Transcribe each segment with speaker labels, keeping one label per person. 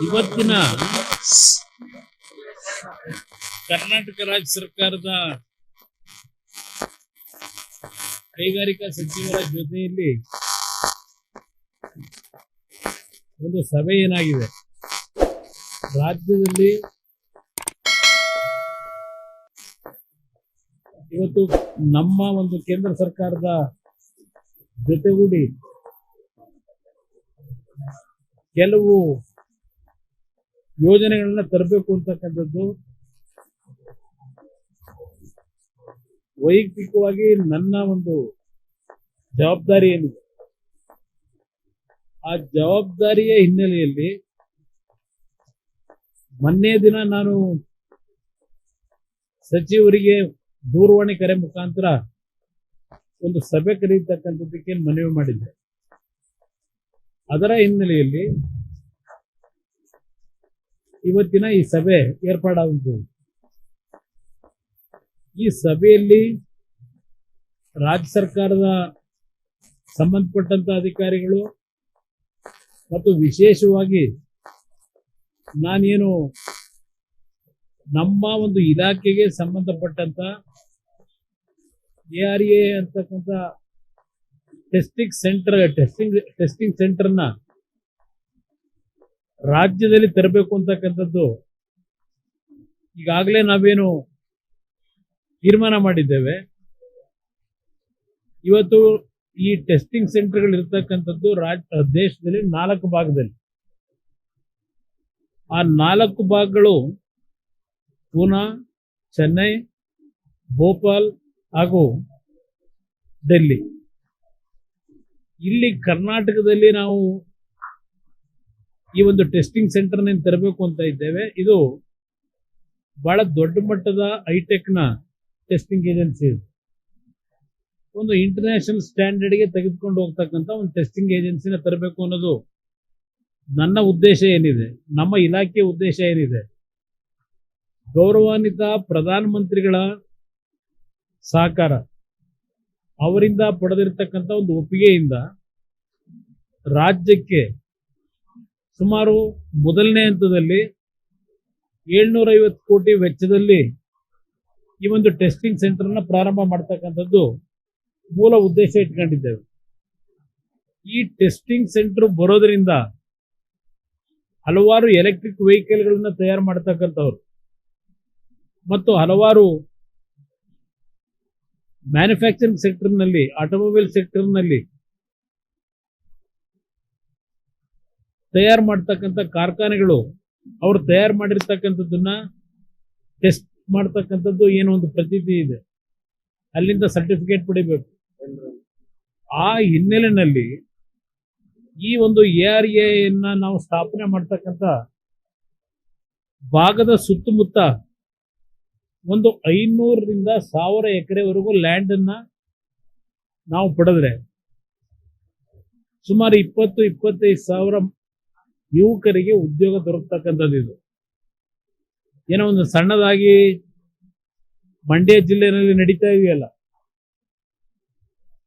Speaker 1: ಇವತ್ತಿನ ಕರ್ನಾಟಕ ರಾಜ್ಯ ಸರ್ಕಾರದ ಕೈಗಾರಿಕಾ ಸಚಿವರ ಜೊತೆಯಲ್ಲಿ ಒಂದು ಸಭೆ ಏನಾಗಿದೆ, ರಾಜ್ಯದಲ್ಲಿ ಇವತ್ತು ನಮ್ಮ ಒಂದು ಕೇಂದ್ರ ಸರ್ಕಾರದ ಜೊತೆಗೂಡಿ ಕೆಲವು ಯೋಜನೆಗಳನ್ನ ತರಬೇಕು ಅಂತಕ್ಕಂಥದ್ದು ವೈಯಕ್ತಿಕವಾಗಿ ನನ್ನ ಒಂದು ಜವಾಬ್ದಾರಿ ಏನಿದೆ. ಆ ಜವಾಬ್ದಾರಿಯ ಹಿನ್ನೆಲೆಯಲ್ಲಿ ಮೊನ್ನೆ ದಿನ ನಾನು ಸಚಿವರಿಗೆ ದೂರವಾಣಿ ಕರೆ ಮುಖಾಂತರ ಒಂದು ಸಭೆ ಕರೆಯತಕ್ಕಂಥದ್ದಕ್ಕೆ ಮನವಿ ಮಾಡಿದ್ದೆ. ಅದರ ಹಿನ್ನೆಲೆಯಲ್ಲಿ ಇವತ್ತಿನ ಈ ಸಭೆ ಏರ್ಪಾಡಾಗುವುದು. ಈ ಸಭೆಯಲ್ಲಿ ರಾಜ್ಯ ಸರ್ಕಾರದ ಸಂಬಂಧಪಟ್ಟಂತ ಅಧಿಕಾರಿಗಳು ಮತ್ತು ವಿಶೇಷವಾಗಿ ನಾನೇನು ನಮ್ಮ ಒಂದು ಇಲಾಖೆಗೆ ಸಂಬಂಧಪಟ್ಟಂತ ARA ಅಂತಕ್ಕಂಥ ಟೆಸ್ಟಿಂಗ್ ಸೆಂಟರ್ನ ರಾಜ್ಯದಲ್ಲಿ ತರಬೇಕು ಅಂತಕ್ಕಂಥದ್ದು ಈಗಾಗಲೇ ನಾವೇನು ತೀರ್ಮಾನ ಮಾಡಿದ್ದೇವೆ. ಇವತ್ತು ಈ ಟೆಸ್ಟಿಂಗ್ ಸೆಂಟರ್ಗಳು ಇರ್ತಕ್ಕಂಥದ್ದು ದೇಶದಲ್ಲಿ 4 ಭಾಗದಲ್ಲಿ. ಆ 4 ಭಾಗಗಳು ಪೂನಾ, ಚೆನ್ನೈ, ಭೋಪಾಲ್ ಹಾಗೂ ಡೆಲ್ಲಿ. ಇಲ್ಲಿ ಕರ್ನಾಟಕದಲ್ಲಿ ನಾವು ಈ ಒಂದು ಟೆಸ್ಟಿಂಗ್ ಸೆಂಟರ್ ತರಬೇಕು ಅಂತ ಇದ್ದೇವೆ. ಇದು ಬಹಳ ದೊಡ್ಡ ಮಟ್ಟದ ಹೈಟೆಕ್ ನ ಟೆಸ್ಟಿಂಗ್ ಏಜೆನ್ಸಿ ಇದೆ. ಒಂದು ಇಂಟರ್ನ್ಯಾಷನಲ್ ಸ್ಟ್ಯಾಂಡರ್ಡ್ಗೆ ತೆಗೆದುಕೊಂಡು ಹೋಗ್ತಕ್ಕಂಥ ಒಂದು ಟೆಸ್ಟಿಂಗ್ ಏಜೆನ್ಸಿನ ತರಬೇಕು ಅನ್ನೋದು ನನ್ನ ಉದ್ದೇಶ ಏನಿದೆ, ನಮ್ಮ ಇಲಾಖೆ ಉದ್ದೇಶ ಏನಿದೆ. ಗೌರವಾನ್ವಿತ ಪ್ರಧಾನಮಂತ್ರಿಗಳ ಸಹಕಾರ, ಅವರಿಂದ ಪಡೆದಿರತಕ್ಕಂಥ ಒಂದು ಒಪ್ಪಿಗೆಯಿಂದ ರಾಜ್ಯಕ್ಕೆ ಸುಮಾರು ಮೊದಲನೇ ಹಂತದಲ್ಲಿ 750 ಕೋಟಿ ವೆಚ್ಚದಲ್ಲಿ ಈ ಒಂದು ಟೆಸ್ಟಿಂಗ್ ಸೆಂಟರ್ನ ಪ್ರಾರಂಭ ಮಾಡ್ತಕ್ಕಂಥದ್ದು ಮೂಲ ಉದ್ದೇಶ ಇಟ್ಕೊಂಡಿದ್ದೇವೆ. ಈ ಟೆಸ್ಟಿಂಗ್ ಸೆಂಟರ್ ಬರೋದ್ರಿಂದ ಹಲವಾರು ಎಲೆಕ್ಟ್ರಿಕ್ ವೆಹಿಕಲ್ಗಳನ್ನ ತಯಾರು ಮಾಡ್ತಕ್ಕಂಥವ್ರು ಮತ್ತು ಹಲವಾರು ಮ್ಯಾನುಫ್ಯಾಕ್ಚರಿಂಗ್ ಸೆಕ್ಟರ್ನಲ್ಲಿ, ಆಟೋಮೊಬೈಲ್ ಸೆಕ್ಟರ್ನಲ್ಲಿ ತಯಾರು ಮಾಡ್ತಕ್ಕಂಥ ಕಾರ್ಖಾನೆಗಳು ಅವರು ತಯಾರು ಮಾಡಿರ್ತಕ್ಕಂಥದ್ದನ್ನ ಟೆಸ್ಟ್ ಮಾಡ್ತಕ್ಕಂಥದ್ದು ಏನೋ ಒಂದು ಪ್ರತೀತಿ ಇದೆ, ಅಲ್ಲಿಂದ ಸರ್ಟಿಫಿಕೇಟ್ ಪಡಿಬೇಕು. ಆ ಹಿನ್ನೆಲೆಯಲ್ಲಿ ಈ ಒಂದು ARAಯನ್ನ ನಾವು ಸ್ಥಾಪನೆ ಮಾಡ್ತಕ್ಕಂಥ ಭಾಗದ ಸುತ್ತಮುತ್ತ ಒಂದು 500ರಿಂದ 1000 ಎಕರೆವರೆಗೂ ಲ್ಯಾಂಡ್ ಅನ್ನ ನಾವು ಪಡೆದ್ರೆ ಸುಮಾರು 20-25 ಸಾವಿರ ಯುವಕರಿಗೆ ಉದ್ಯೋಗ ದೊರಕತಕ್ಕಂಥದ್ದು. ಇದು ಏನೋ ಒಂದು ಸಣ್ಣದಾಗಿ ಮಂಡ್ಯ ಜಿಲ್ಲೆಯಲ್ಲಿ ನಡೀತಾ ಇದೆಯಲ್ಲ,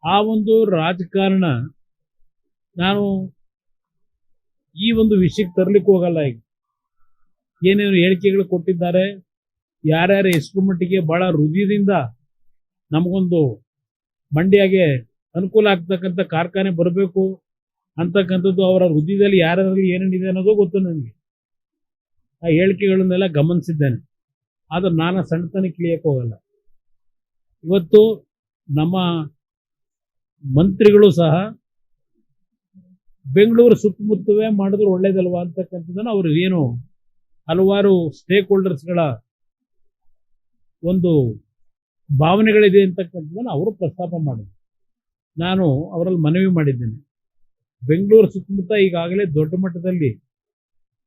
Speaker 1: ಆ ಒಂದು ರಾಜಕಾರಣ ನಾನು ಈ ಒಂದು ವಿಷಯಕ್ಕೆ ತರಲಿಕ್ಕೆ ಹೋಗಲ್ಲ. ಈಗ ಏನೇನು ಹೇಳಿಕೆಗಳು ಕೊಟ್ಟಿದ್ದಾರೆ, ಯಾರ್ಯಾರು ಎಷ್ಟು ಮಟ್ಟಿಗೆ ಬಹಳ ಹೃದಯದಿಂದ ನಮಗೊಂದು ಮಂಡ್ಯಗೆ ಅನುಕೂಲ ಆಗ್ತಕ್ಕಂಥ ಕಾರ್ಖಾನೆ ಬರಬೇಕು ಅಂತಕ್ಕಂಥದ್ದು ಅವರ ಹೃದಯದಲ್ಲಿ ಯಾರ್ಯಾರಲ್ಲಿ ಏನೇನಿದೆ ಅನ್ನೋದು ಗೊತ್ತು ನನಗೆ. ಆ ಹೇಳಿಕೆಗಳನ್ನೆಲ್ಲ ಗಮನಿಸಿದ್ದೇನೆ. ಆದ್ರೆ ನಾನು ಸಣ್ಣತನಕ್ಕೆ ಇಳಿಯಕ್ಕೆ ಹೋಗಲ್ಲ. ಇವತ್ತು ನಮ್ಮ ಮಂತ್ರಿಗಳು ಸಹ ಬೆಂಗಳೂರು ಸುತ್ತಮುತ್ತವೇ ಮಾಡಿದ್ರು ಒಳ್ಳೇದಲ್ವಾ ಅಂತಕ್ಕಂಥದ್ದನ್ನು ಅವರು ಏನು ಹಲವಾರು ಸ್ಟೇಕ್ ಹೋಲ್ಡರ್ಸ್ಗಳ ಒಂದು ಭಾವನೆಗಳಿದೆ ಅಂತಕ್ಕಂಥದ್ದನ್ನು ಅವರು ಪ್ರಸ್ತಾಪ ಮಾಡಿದ್ರು. ನಾನು ಅವರಲ್ಲಿ ಮನವಿ ಮಾಡಿದ್ದೇನೆ, ಬೆಂಗಳೂರು ಸುತ್ತಮುತ್ತ ಈಗಾಗಲೇ ದೊಡ್ಡ ಮಟ್ಟದಲ್ಲಿ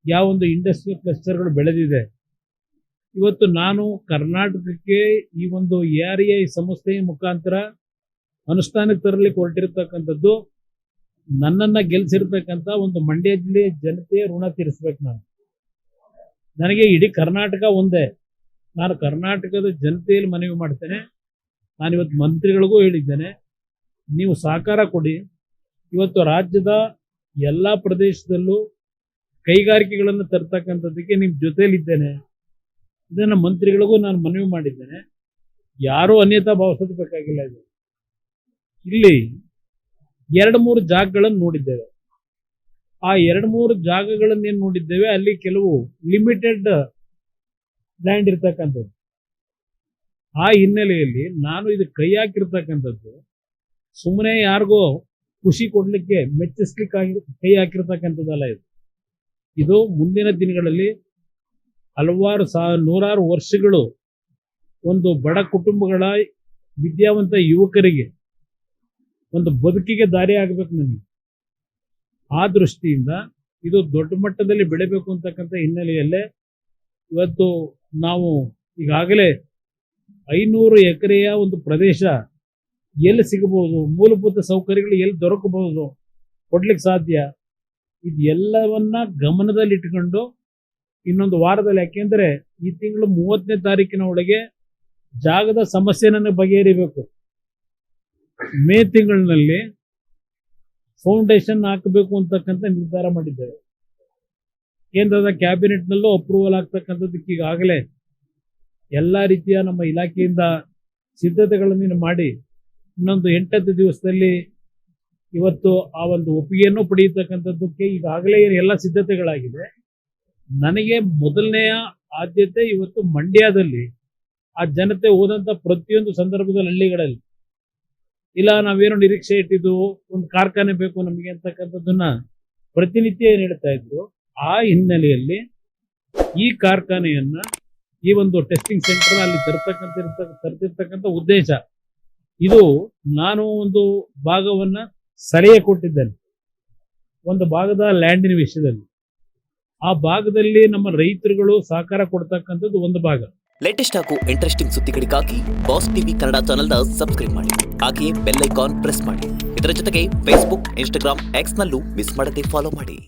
Speaker 1: ಯಾವೊಂದು ಇಂಡಸ್ಟ್ರಿಯಲ್ ಕ್ಲಸ್ಟರ್ಗಳು ಬೆಳೆದಿದೆ. ಇವತ್ತು ನಾನು ಕರ್ನಾಟಕಕ್ಕೆ ಈ ಒಂದು ARA ಸಂಸ್ಥೆಯ ಮುಖಾಂತರ ಅನುಷ್ಠಾನಕ್ಕೆ ತರಲಿಕ್ಕೆ ಹೊರಟಿರ್ತಕ್ಕಂಥದ್ದು ನನ್ನನ್ನ ಗೆಲ್ಸಿರ್ತಕ್ಕಂಥ ಒಂದು ಮಂಡ್ಯ ಜಿಲ್ಲೆಯ ಜನತೆಯ ಋಣ ತೀರಿಸ್ಬೇಕು. ನನಗೆ ಇಡೀ ಕರ್ನಾಟಕ ಒಂದೇ. ನಾನು ಕರ್ನಾಟಕದ ಜನತೆಯಲ್ಲಿ ಮನವಿ ಮಾಡ್ತೇನೆ. ನಾನಿವತ್ತು ಮಂತ್ರಿಗಳಿಗೂ ಹೇಳಿದ್ದೇನೆ, ನೀವು ಸಹಕಾರ ಕೊಡಿ. ಇವತ್ತು ರಾಜ್ಯದ ಎಲ್ಲ ಪ್ರದೇಶದಲ್ಲೂ ಕೈಗಾರಿಕೆಗಳನ್ನು ತರ್ತಕ್ಕಂಥದ್ದಕ್ಕೆ ನಿಮ್ ಜೊತೆಲಿದ್ದೇನೆ. ಇದನ್ನ ಮಂತ್ರಿಗಳಿಗೂ ನಾನು ಮನವಿ ಮಾಡಿದ್ದೇನೆ. ಯಾರೂ ಅನ್ಯತಾ ಭಾವಿಸೋದು ಬೇಕಾಗಿಲ್ಲ. ಇದು ಇಲ್ಲಿ 2-3 ಜಾಗಗಳನ್ನು ನೋಡಿದ್ದೇವೆ. ಆ 2-3 ಜಾಗಗಳನ್ನೇನು ನೋಡಿದ್ದೇವೆ, ಅಲ್ಲಿ ಕೆಲವು ಲಿಮಿಟೆಡ್ ಲ್ಯಾಂಡ್ ಇರ್ತಕ್ಕಂಥದ್ದು. ಆ ಹಿನ್ನೆಲೆಯಲ್ಲಿ ನಾನು ಇದು ಕೈ ಹಾಕಿರ್ತಕ್ಕಂಥದ್ದು ಸುಮ್ಮನೆ ಯಾರಿಗೋ ಖುಷಿ ಕೊಡ್ಲಿಕ್ಕೆ ಮೆಚ್ಚಿಸ್ಲಿಕ್ಕಾಗಿ ಕೈ ಹಾಕಿರ್ತಕ್ಕಂಥದ್ದಲ್ಲ. ಇದು ಮುಂದಿನ ದಿನಗಳಲ್ಲಿ ಹಲವಾರು ನೂರಾರು ವರ್ಷಗಳು ಒಂದು ಬಡ ಕುಟುಂಬಗಳ ವಿದ್ಯಾವಂತ ಯುವಕರಿಗೆ ಒಂದು ಬದುಕಿಗೆ ದಾರಿ ಆಗಬೇಕು. ನಮಗೆ ಆ ದೃಷ್ಟಿಯಿಂದ ಇದು ದೊಡ್ಡ ಮಟ್ಟದಲ್ಲಿ ಬೆಳೆಬೇಕು ಅಂತಕ್ಕಂಥ ಹಿನ್ನೆಲೆಯಲ್ಲೇ ಇವತ್ತು ನಾವು ಈಗಾಗಲೇ 500 ಎಕರೆಯ ಒಂದು ಪ್ರದೇಶ ಎಲ್ಲಿ ಸಿಗಬಹುದು, ಮೂಲಭೂತ ಸೌಕರ್ಯಗಳು ಎಲ್ಲಿ ದೊರಕಬಹುದು, ಕೊಡ್ಲಿಕ್ಕೆ ಸಾಧ್ಯ, ಇದೆಲ್ಲವನ್ನ ಗಮನದಲ್ಲಿಟ್ಟುಕೊಂಡು ಇನ್ನೊಂದು ವಾರದಲ್ಲಿ, ಯಾಕೆಂದ್ರೆ ಈ ತಿಂಗಳು 30ನೇ ತಾರೀಕಿನ ಒಳಗೆ ಜಾಗದ ಸಮಸ್ಯೆಯನ್ನು ಬಗೆಹರಿಬೇಕು. ಮೇ ತಿಂಗಳಿನಲ್ಲಿ ಫೌಂಡೇಶನ್ ಹಾಕಬೇಕು ಅಂತಕ್ಕಂಥ ನಿರ್ಧಾರ ಮಾಡಿದ್ದೇವೆ. ಕೇಂದ್ರದ ಕ್ಯಾಬಿನೆಟ್ ನಲ್ಲೂ ಅಪ್ರೂವಲ್ ಆಗ್ತಕ್ಕಂಥದ್ದಕ್ಕೆ ಈಗಾಗಲೇ ಎಲ್ಲಾ ರೀತಿಯ ನಮ್ಮ ಇಲಾಖೆಯಿಂದ ಸಿದ್ಧತೆಗಳನ್ನು ಮಾಡಿ ಇನ್ನೊಂದು 8 ದಿವಸದಲ್ಲಿ ಇವತ್ತು ಆ ಒಂದು ಒಪ್ಪಿಗೆಯನ್ನು ಪಡೆಯತಕ್ಕಂಥದ್ದಕ್ಕೆ ಈಗಾಗಲೇ ಎಲ್ಲ ಸಿದ್ಧತೆಗಳಾಗಿದೆ. ನನಗೆ ಮೊದಲನೆಯ ಆದ್ಯತೆ ಇವತ್ತು ಮಂಡ್ಯದಲ್ಲಿ ಆ ಜನತೆ ಹೋದಂತ ಪ್ರತಿಯೊಂದು ಸಂದರ್ಭದಲ್ಲಿ ಹಳ್ಳಿಗಳಲ್ಲಿ ಇಲ್ಲ ನಾವೇನೋ ನಿರೀಕ್ಷೆ ಇಟ್ಟಿದ್ದು ಒಂದು ಕಾರ್ಖಾನೆ ಬೇಕು ನಮಗೆ ಅಂತಕ್ಕಂಥದ್ದನ್ನ ಪ್ರತಿನಿತ್ಯ ಏನ್ ಹೇಳ್ತಾ ಇದ್ರು. ಆ ಹಿನ್ನೆಲೆಯಲ್ಲಿ ಈ ಕಾರ್ಖಾನೆಯನ್ನ ಈ ಒಂದು ಟೆಸ್ಟಿಂಗ್ ಸೆಂಟರ್ ಅಲ್ಲಿ ತರ್ತಿರ್ತಕ್ಕಂಥ ಉದ್ದೇಶ ಇದು. ನಾನು ಒಂದು ಭಾಗವನ್ನ ಸಲಹೆ ಕೊಟ್ಟಿದ್ದೇನೆ, ಒಂದು ಭಾಗದ ಲ್ಯಾಂಡಿನ ವಿಷಯದಲ್ಲಿ. ಆ ಭಾಗದಲ್ಲಿ ನಮ್ಮ ರೈತರುಗಳು ಸಹಕಾರ ಕೊಡ್ತಕ್ಕಂಥದ್ದು ಒಂದು ಭಾಗ.
Speaker 2: ಲೇಟೆಸ್ಟ್ ಹಾಗೂ ಇಂಟ್ರೆಸ್ಟಿಂಗ್ ಸುದ್ದಿಗಳಿಗಾಗಿ ಬಾಸ್ ಟಿವಿ ಕನ್ನಡ ಚಾನೆಲ್ನ ಸಬ್ಸ್ಕ್ರೈಬ್ ಮಾಡಿ, ಹಾಗೆಯೇ ಬೆಲ್ ಐಕಾನ್ ಪ್ರೆಸ್ ಮಾಡಿ. ಇದರ ಜೊತೆಗೆ ಫೇಸ್ಬುಕ್, ಇನ್ಸ್ಟಾಗ್ರಾಮ್, ಎಕ್ಸ್ ನಲ್ಲೂ ಮಿಸ್ ಮಾಡದೆ ಫಾಲೋ ಮಾಡಿ.